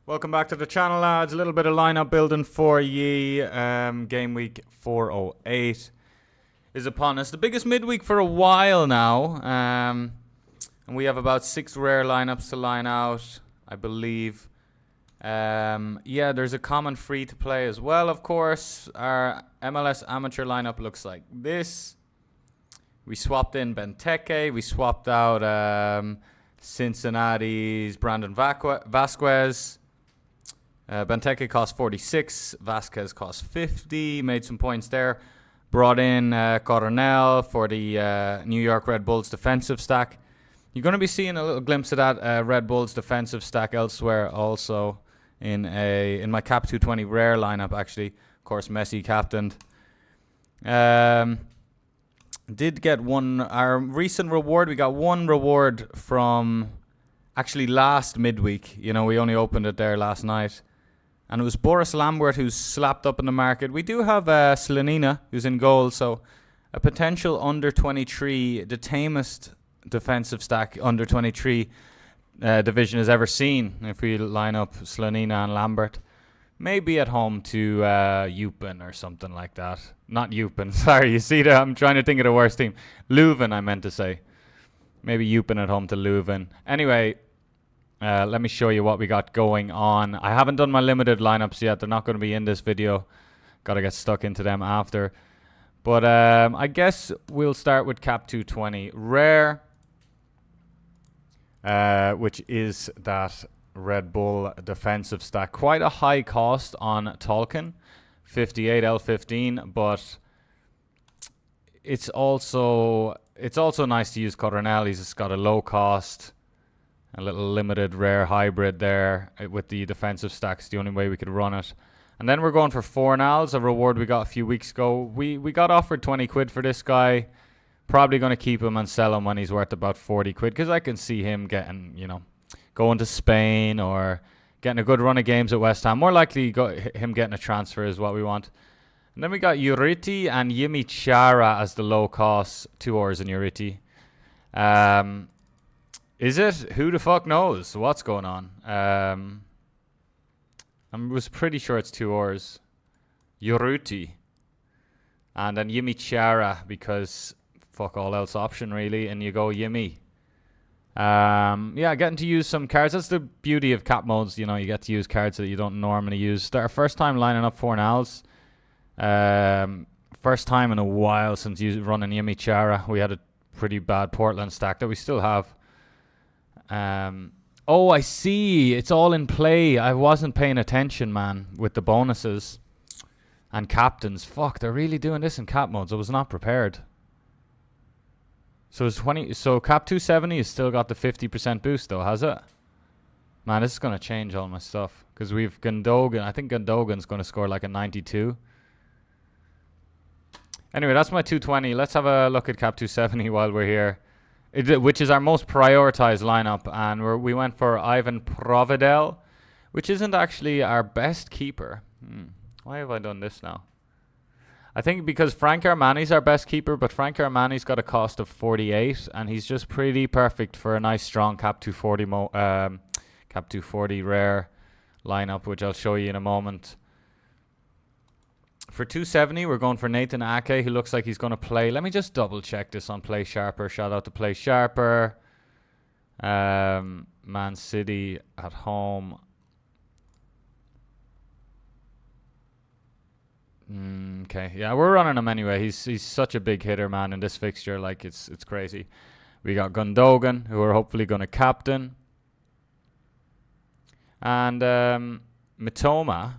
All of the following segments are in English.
Welcome back to the channel, lads. A little bit of lineup building for ye. Game week 408 is upon us. The biggest midweek for a while now. And we have about 6 rare lineups to line out, I believe. Yeah, there's a common free to play as well, of course. Our MLS amateur lineup looks like this. We swapped in Benteke. We swapped out Cincinnati's Brandon Vasquez. Benteke cost 46, Vasquez cost 50, made some points there. Brought in Coronel for the New York Red Bulls defensive stack. You're going to be seeing a little glimpse of that Red Bulls defensive stack elsewhere also in my Cap 220 rare lineup, actually. Of course, Messi captained. Did get our recent reward. We got one reward from actually last midweek. You know, we only opened it there last night. And it was Boris Lambert who's slapped up in the market. We do have Slanina who's in goal, so a potential under 23, the tamest defensive stack under 23 division has ever seen. If we line up Slanina and Lambert, maybe at home to Eupen or something like that. Not Eupen, sorry. You see that? I'm trying to think of the worst team. Leuven, I meant to say. Maybe Eupen at home to Leuven. Anyway. Let me show you what we got going on. I haven't done my limited lineups yet. They're not going to be in this video. Got to get stuck into them after. But I guess we'll start with Cap 220 Rare, which is that Red Bull defensive stack. Quite a high cost on Tolkien, 58 L15, but it's also nice to use Coronel. He's just got a low cost. A little limited rare hybrid there with the defensive stacks, the only way we could run it. And then we're going for Fornals, a reward we got a few weeks ago. We got offered 20 quid for this guy. Probably going to keep him and sell him when he's worth about 40 quid because I can see him getting, going to Spain or getting a good run of games at West Ham. More likely him getting a transfer is what we want. And then we got Uriti and Yimi Chara as the low cost. 2 hours in Uriti. Is it? Who the fuck knows what's going on? I was pretty sure it's 2 hours. Yoruti. And then Yimi Chara because fuck all else option really. And you go Yimi. Yeah, getting to use some cards. That's the beauty of cap modes. You get to use cards that you don't normally use. It's our first time lining up Fornals. First time in a while since running Yimi Chara. We had a pretty bad Portland stack that we still have. Oh, I see. It's all in play. I wasn't paying attention, man, with the bonuses and captains. Fuck, they're really doing this in cap modes. I was not prepared. So it's 20. So cap 270 has still got the 50% boost, though, has it? Man, this is gonna change all my stuff because we've Gundogan. I think Gundogan's gonna score like a 92. Anyway, that's my 220. Let's have a look at cap 270 while we're here. Which is our most prioritized lineup, and we went for Ivan Provedel, which isn't actually our best keeper. Why have I done this now? I think because Frank Armani's our best keeper, but Frank Armani's got a cost of 48, and he's just pretty perfect for a nice strong Cap 240 Cap 240 rare lineup, which I'll show you in a moment. For 270, we're going for Nathan Ake, who looks like he's going to play. Let me just double check this on Play Sharper. Shout out to Play Sharper. Man City at home. Okay, yeah, we're running him anyway. He's such a big hitter, man, in this fixture. Like, it's crazy. We got Gundogan, who we're hopefully going to captain. And Mitoma,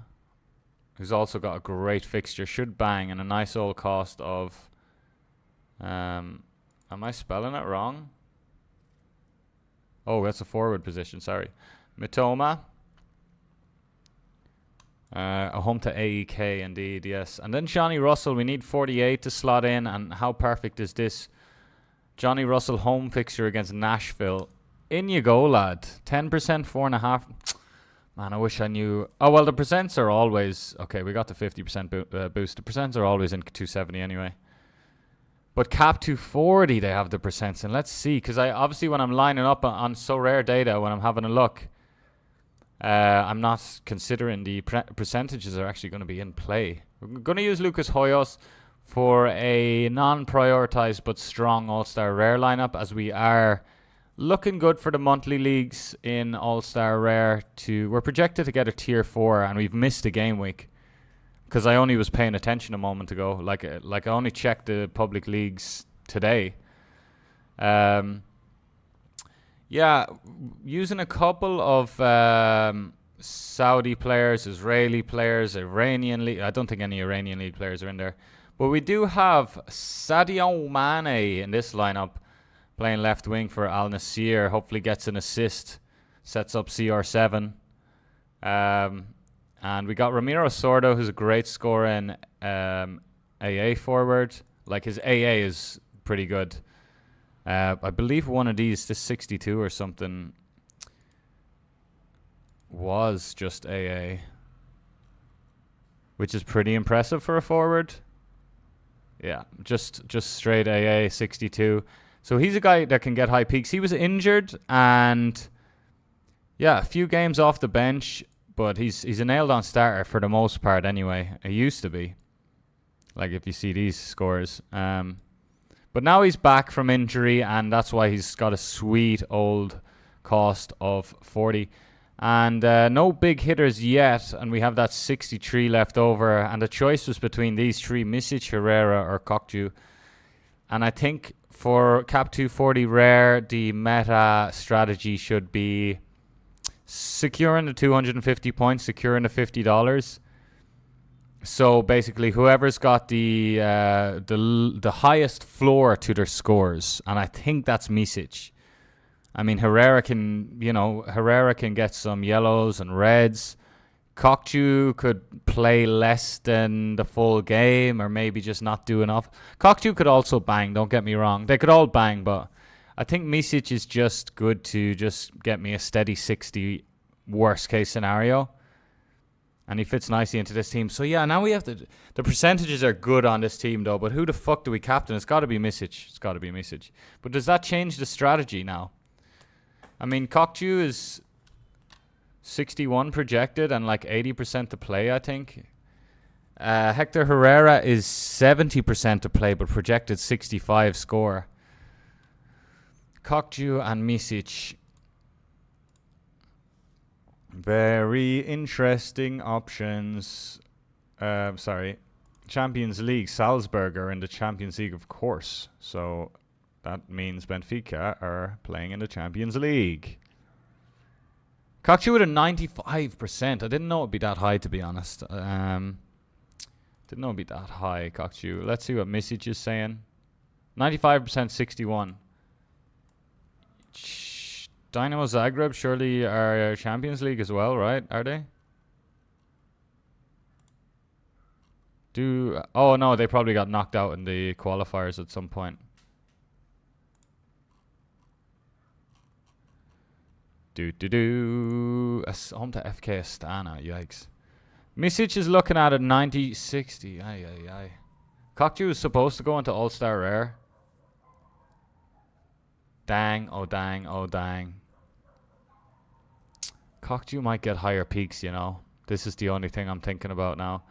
who's also got a great fixture, should bang, and a nice old cost of... am I spelling it wrong? Oh, that's a forward position, sorry. Mitoma. A home to AEK, indeed, yes. And then Johnny Russell, we need 48 to slot in, and how perfect is this? Johnny Russell home fixture against Nashville. In you go, lad. 10%, 4.5... Man, I wish I knew. Oh, well, the percents are always... Okay, we got the 50% boost. The percents are always in 270 anyway. But cap 240, they have the percents. And let's see, because obviously when I'm lining up on Sorare data, when I'm having a look, I'm not considering the percentages are actually going to be in play. We're going to use Lucas Hoyos for a non-prioritized but strong All-Star Rare lineup, as we are looking good for the monthly leagues in All-Star Rare. We're projected to get a tier 4, and we've missed a game week because I only was paying attention a moment ago. Like I only checked the public leagues today. Yeah, using a couple of Saudi players, Israeli players, Iranian league. I don't think any Iranian league players are in there. But we do have Sadio Mane in this lineup, playing left wing for Al Nassr. Hopefully gets an assist, sets up CR7. And we got Ramiro Sordo, who's a great scorer in AA forward. Like, his AA is pretty good. I believe one of these, this 62 or something, was just AA, which is pretty impressive for a forward. Yeah, just straight AA 62. So he's a guy that can get high peaks. He was injured and yeah, a few games off the bench, but he's a nailed-on starter for the most part anyway. He used to be. Like, if you see these scores. But now he's back from injury, and that's why he's got a sweet old cost of 40. And no big hitters yet, and we have that 63 left over. And the choice was between these three, Misic, Herrera, or Kokju. And I think for Cap 240 Rare, the meta strategy should be securing the 250 points, securing the $50. So basically, whoever's got the highest floor to their scores, and I think that's Misic. I mean, Herrera can get some yellows and reds. Kokju could play less than the full game, or maybe just not do enough. Kokju could also bang. Don't get me wrong; they could all bang, but I think Misic is just good to just get me a steady 60, worst case scenario. And he fits nicely into this team. So yeah, now we have the percentages are good on this team though. But who the fuck do we captain? It's got to be Misic. It's got to be Misic. But does that change the strategy now? I mean, Kokju is 61 projected and like 80% to play, I think. Hector Herrera is 70% to play, but projected 65 score. Kokju and Misic. Very interesting options. Champions League. Salzburg are in the Champions League, of course. So that means Benfica are playing in the Champions League. Kokju with a 95%. I didn't know it'd be that high, to be honest. Didn't know it'd be that high, Kokju. Let's see what Misic is saying. 95%, 61. Dynamo Zagreb surely are Champions League as well, right? Are they? Oh no, they probably got knocked out in the qualifiers at some point. Home to FK Astana, yikes. Misic is looking at a 90-60. Aye. Kokju is supposed to go into All-Star Rare. Dang, oh dang, oh dang. Kokju might get higher peaks, you know. This is the only thing I'm thinking about now.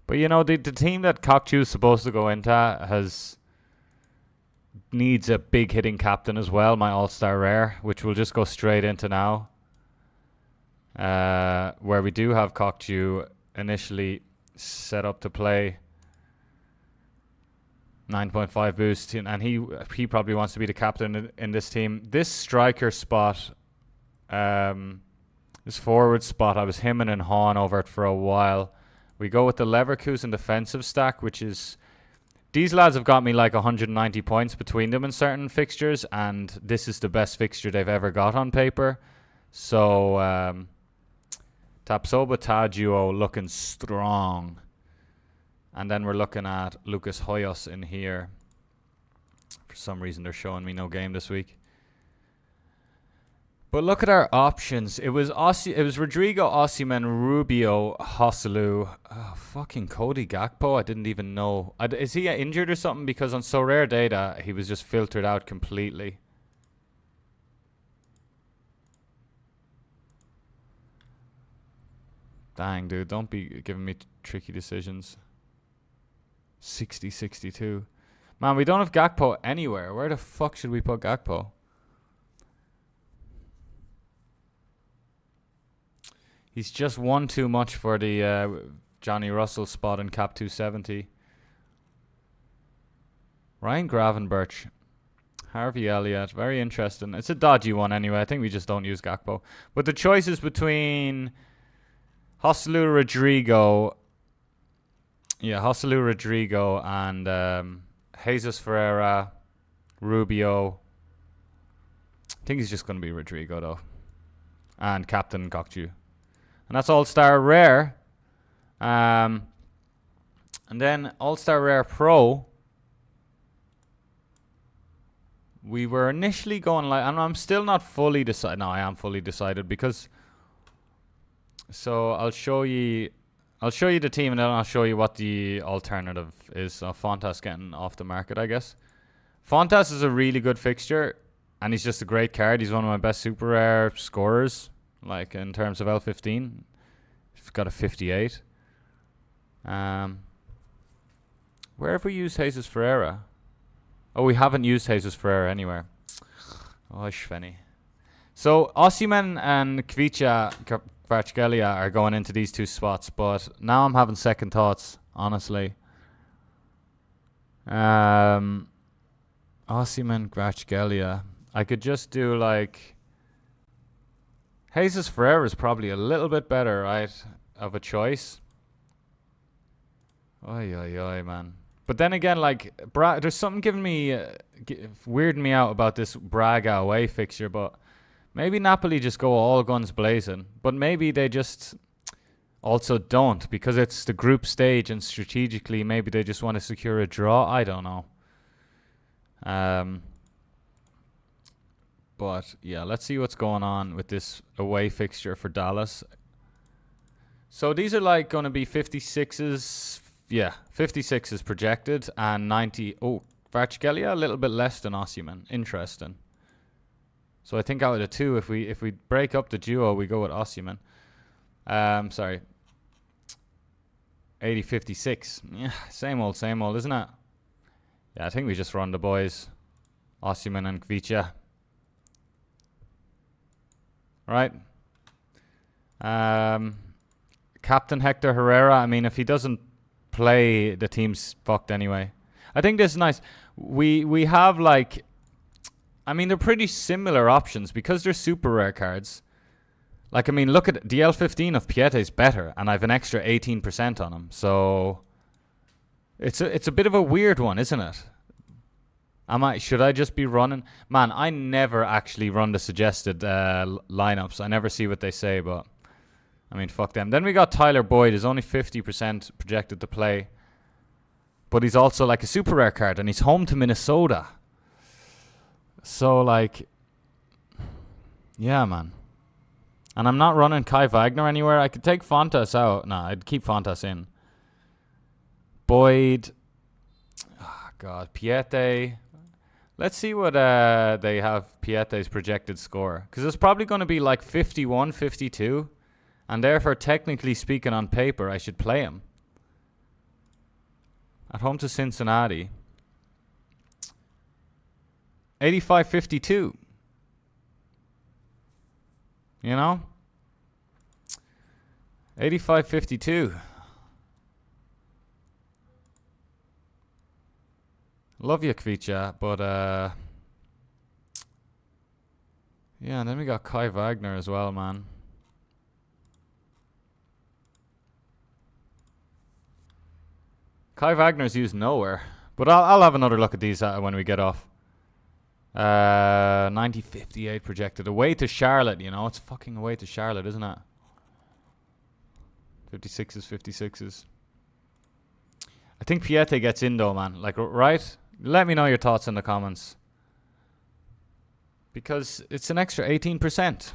But you know, the team that Kokju is supposed to go into needs a big hitting captain as well, my All-Star Rare, which we'll just go straight into now. Where we do have Kokju initially set up to play. 9.5 boost, and he probably wants to be the captain in this team. This striker spot, this forward spot, I was hemming and hawing over it for a while. We go with the Leverkusen defensive stack, which is... These lads have got me like 190 points between them in certain fixtures, and this is the best fixture they've ever got on paper. So, Tapsoba Tajuo looking strong. And then we're looking at Lucas Hoyos in here. For some reason, they're showing me no game this week. But look at our options. It was Rodrigo, Osimhen, Rubio, Hosselu. Oh, fucking Cody Gakpo. I didn't even know. Is he injured or something? Because on Sorare data, he was just filtered out completely. Dang, dude, don't be giving me tricky decisions. 60-62. Man, we don't have Gakpo anywhere. Where the fuck should we put Gakpo? He's just one too much for the Johnny Russell spot in cap 270. Ryan Gravenberch. Harvey Elliott. Very interesting. It's a dodgy one anyway. I think we just don't use Gakpo. But the choice is between Joselu Rodrigo. Yeah, Joselu Rodrigo and Jesus Ferreira, Rubio. I think he's just going to be Rodrigo though. And Captain Gokju. And that's All-Star Rare. And then All-Star Rare Pro. We were initially going like, and I'm still not fully decided. No, I am fully decided because. So I'll show you the team and then I'll show you what the alternative is. So Fontas getting off the market, I guess. Fontas is a really good fixture, and he's just a great card. He's one of my best super rare scorers, like in terms of L15. He's got a 58. Where have we used Jesus Ferreira? Oh, we haven't used Jesus Ferreira anywhere. Oh, Schwenny. So Osimhen and Kvaratskhelia are going into these two spots, but now I'm having second thoughts, honestly. Osimhen, Kvaratskhelia. I could just do like Jesus Ferreira is probably a little bit better, right, of a choice. Oi, man. But then again, like, there's something giving me, weirding me out about this Braga away fixture, but maybe Napoli just go all guns blazing. But maybe they just also don't, because it's the group stage and strategically maybe they just want to secure a draw. I don't know. But yeah, let's see what's going on with this away fixture for Dallas. So these are like going to be 56s. Yeah, 56 is projected and 90. Oh, Kvaratskhelia a little bit less than Osimhen. Interesting. So I think out of the two, if we break up the duo, we go with Osimhen. Sorry. 80-56. Yeah, same old, isn't it? Yeah, I think we just run the boys. Osimhen and Kvicha. Right. Captain Hector Herrera. I mean, if he doesn't play, the team's fucked anyway. I think this is nice. We have like, I mean, they're pretty similar options because they're super rare cards. Like, I mean, look at the L15 of Piete's better, and I've an extra 18% on him. So it's a bit of a weird one, isn't it? Should I just be running? Man, I never actually run the suggested lineups. I never see what they say, but I mean, fuck them. Then we got Tyler Boyd. He's only 50% projected to play, but he's also like a super rare card, and he's home to Minnesota. So like, yeah, man. And I'm not running Kai Wagner anywhere. I could take Fontas out. Nah, I'd keep Fontas in. Boyd. Oh, God. Piete. Let's see what they have Piete's projected score. Because it's probably going to be like 51, 52. And therefore, technically speaking on paper, I should play him. At home to Cincinnati. 85-52. You know? 85-52. Love you, Kvicha, but yeah, and then we got Kai Wagner as well, man. Kai Wagner's used nowhere, but I'll have another look at these when we get off. 90-58 projected. Away to Charlotte, you know. It's fucking away to Charlotte, isn't it? 56s. I think Piete gets in though, man. Like, right? Let me know your thoughts in the comments. Because it's an extra 18%.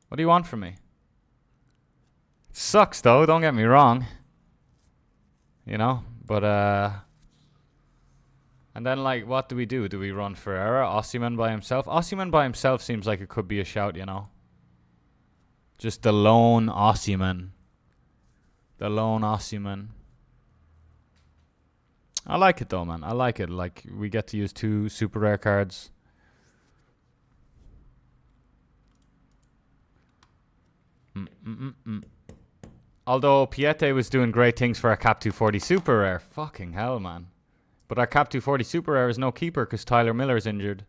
What do you want from me? It sucks though, don't get me wrong. You know? But, and then, like, what do we do? Do we run Ferreira? Osimhen by himself? Osimhen by himself seems like it could be a shout, you know? Just the lone Osimhen. The lone Osimhen. I like it though, man. I like it. Like, we get to use 2 super rare cards. Although Piette was doing great things for our Cap 240 super rare. Fucking hell, man. But our Cap 240 super rare is no keeper because Tyler Miller's injured.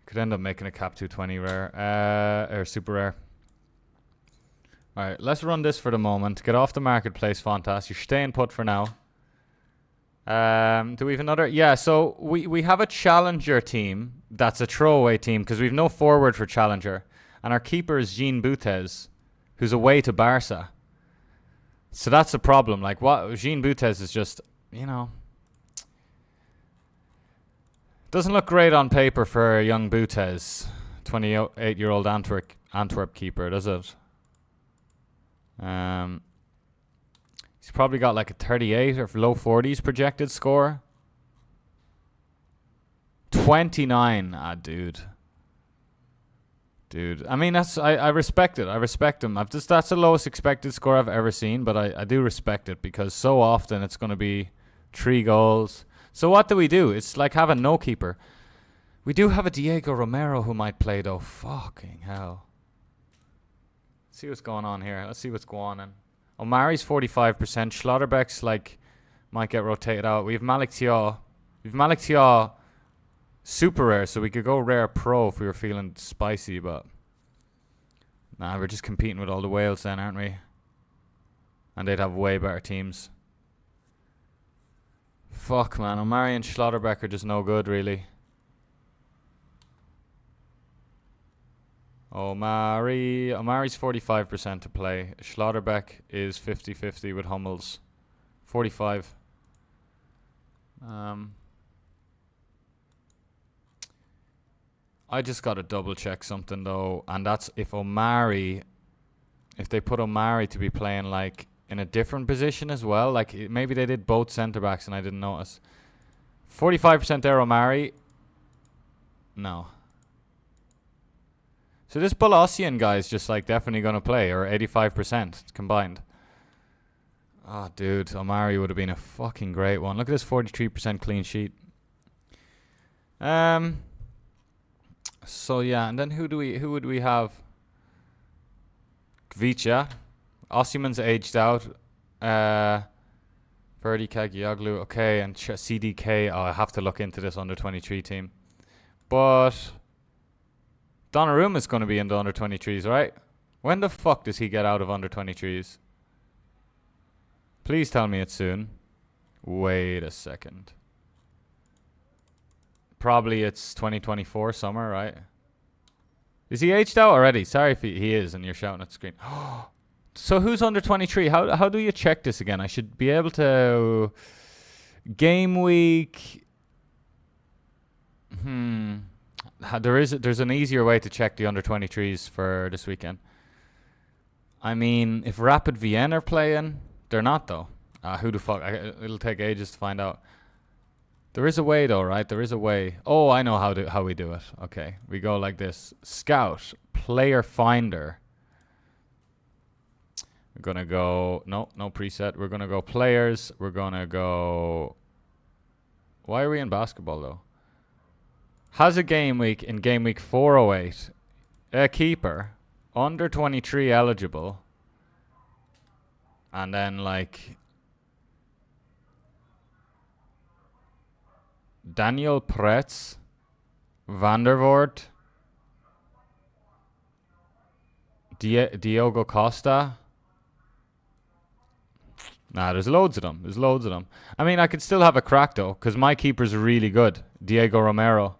Could end up making a Cap 220 rare. Or super rare. Alright, let's run this for the moment. Get off the marketplace, Fontas. You're staying put for now. Do we have another? Yeah, so we have a challenger team that's a throwaway team because we've no forward for challenger. And our keeper is Jean Boutez, who's away to Barca. So that's the problem. Like, what Jean Boutez is just, you know, doesn't look great on paper for young Boutez, 28-year-old Antwerp keeper, does it? He's probably got like a 38 or low 40s projected score. 29. Ah, dude. I mean, I respect it. I respect him. That's the lowest expected score I've ever seen, but I do respect it because so often it's going to be 3 goals. So what do we do? It's like having no keeper. We do have a Diego Romero who might play though. Fucking hell. Let's see what's going on here. Let's see what's going on. Omari's 45%. Schlotterbeck's like might get rotated out. We have Malik Thiaw. Super rare, so we could go rare pro if we were feeling spicy, but nah, we're just competing with all the whales then, aren't we? And they'd have way better teams. Fuck, man. Omari and Schlotterbeck are just no good, really. Omari's 45% to play. Schlotterbeck is 50-50 with Hummels. 45. I just got to double check something though, and that's if they put Omari to be playing like in a different position as well. Like maybe they did both centre backs and I didn't notice. 45% there, Omari. No. So this Bolassian guy is just like definitely going to play, or 85% combined. Oh, dude, Omari would have been a fucking great one. Look at this 43% clean sheet. So yeah, and then who would we have? Kvicha. Osimhen's aged out. Ferdi Kagioglu. Okay, and CDK. Oh, I have to look into this under 23 team. But Donnarumma's going to be in the under 23s, right? When the fuck does he get out of under 23s? Please tell me it's soon. Wait a second. Probably it's 2024 summer, right? Is he aged out already? Sorry if he is and you're shouting at the screen. So who's under 23? How do you check this again? I should be able to... Game week... There's an easier way to check the under 23s for this weekend. I mean, if Rapid Vienna are playing... They're not, though. Who the fuck? It'll take ages to find out. There is a way, though, right? There is a way. Oh, I know how we do it. Okay. We go like this. Scout. Player Finder. We're going to go... No preset. We're going to go players. We're going to go... Why are we in basketball, though? Has a game week in game week 408. A keeper. Under 23 eligible. And then, like... Daniel Pretz. Vandervoort. Diogo Costa. Nah, there's loads of them. I mean, I could still have a crack, though, because my keeper's really good. Diego Romero.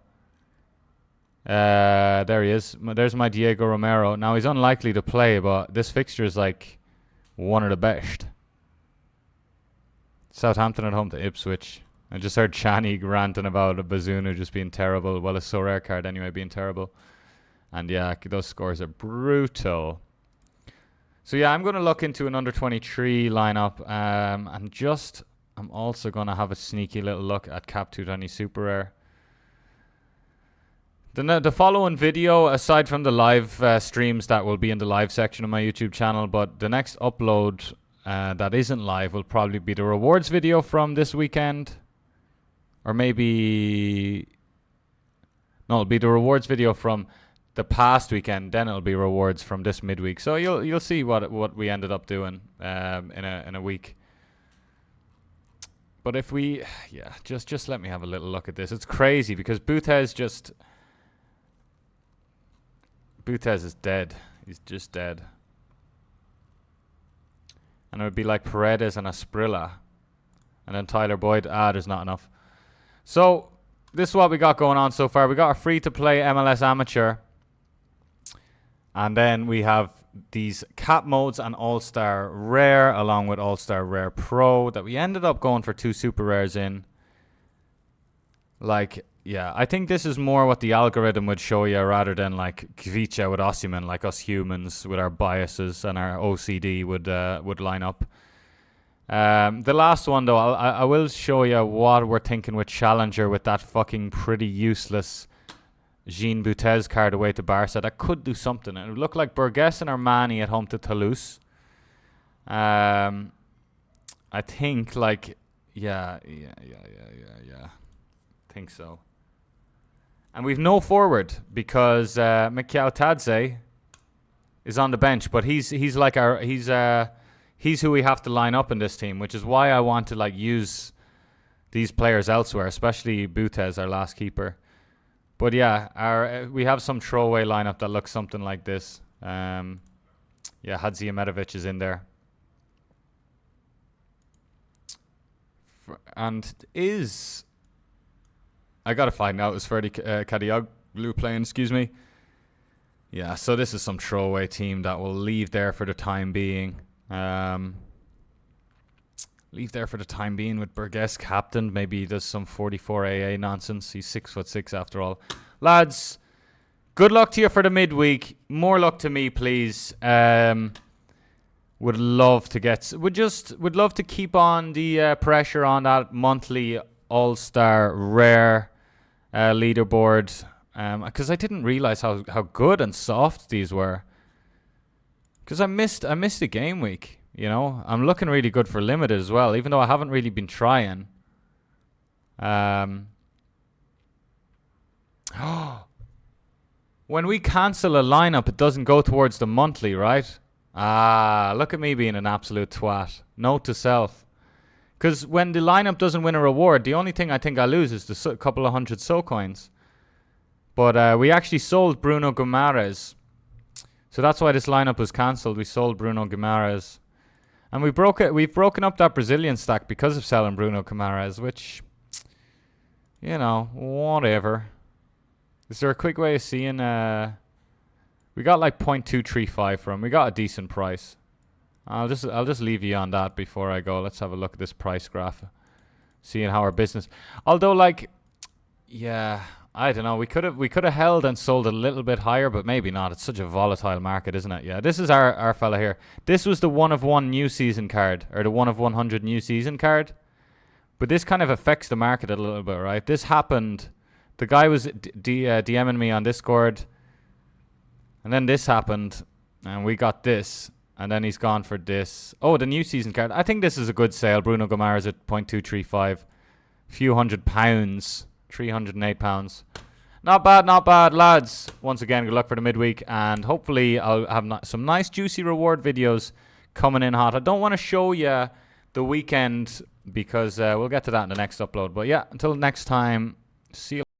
There he is. There's my Diego Romero. Now, he's unlikely to play, but this fixture is, like, one of the best. Southampton at home to Ipswich. I just heard Chani ranting about a Bazunu just being terrible. Well, a Sorare card anyway being terrible. And yeah, those scores are brutal. So yeah, I'm going to look into an under 23 lineup and just I'm also going to have a sneaky little look at Cap 220 Super Rare. The following video, aside from the live streams that will be in the live section of my YouTube channel, but the next upload that isn't live will probably be the rewards video from this weekend. Or maybe... No, it'll be the rewards video from the past weekend. Then it'll be rewards from this midweek. So you'll see what we ended up doing in a week. But if we... Yeah, just let me have a little look at this. It's crazy because Butez is dead. He's just dead. And it would be like Paredes and Asprilla. And then Tyler Boyd. There's not enough. So, this is what we got going on so far. We got a free-to-play MLS Amateur. And then we have these cap modes and All-Star Rare, along with All-Star Rare Pro, that we ended up going for 2 super rares in. Like... Yeah, I think this is more what the algorithm would show you rather than like Kvicha with Osimhen, like us humans with our biases and our OCD would line up. The last one though, I will show you what we're thinking with Challenger with that fucking pretty useless Jean Butez card away to Barca. That could do something. It would look like Burgess and Armani at home to Toulouse. I think like yeah. I think so. And we've no forward because Mikel Tadze is on the bench, but he's like he's who we have to line up in this team, which is why I want to like use these players elsewhere, especially Butez, our last keeper. But yeah, we have some throwaway lineup that looks something like this. Yeah, Hadzimetovic is in there. And is... I gotta find out. It's Ferdi Kadioglu playing, excuse me. Yeah, so this is some throwaway team that will leave there for the time being. Leave there for the time being with Burgess captain. Maybe he does some 44 AA nonsense. He's 6'6" after all. Lads, good luck to you for the midweek. More luck to me, please. Would love to get... Would love to keep on the pressure on that monthly All-Star Rare leaderboard, because I didn't realize how good and soft these were. Because I missed a game week. You know, I'm looking really good for limited as well, even though I haven't really been trying. When we cancel a lineup, it doesn't go towards the monthly, right? Look at me being an absolute twat. Note to self. Because when the lineup doesn't win a reward, the only thing I think I lose is the couple of hundred SO coins. But we actually sold Bruno Guimaraes. So that's why this lineup was cancelled. We sold Bruno Guimaraes. And we've broken up that Brazilian stack because of selling Bruno Guimaraes, which, you know, whatever. Is there a quick way of seeing... we got like 0.235 from him. We got a decent price. I'll just leave you on that before I go. Let's have a look at this price graph. Seeing how our business... Although, like... Yeah, I don't know. We could have held and sold a little bit higher, but maybe not. It's such a volatile market, isn't it? Yeah, this is our fella here. This was the 1 of 1 new season card, or the 1 of 100 new season card. But this kind of affects the market a little bit, right? This happened... The guy was DMing me on Discord, and then this happened, and we got this. And then he's gone for this. Oh, the new season card. I think this is a good sale. Bruno Guimaraes at 0.235. Few £100. £308. Not bad, lads. Once again, good luck for the midweek. And hopefully I'll have some nice juicy reward videos coming in hot. I don't want to show you the weekend because we'll get to that in the next upload. But yeah, until next time, see you later.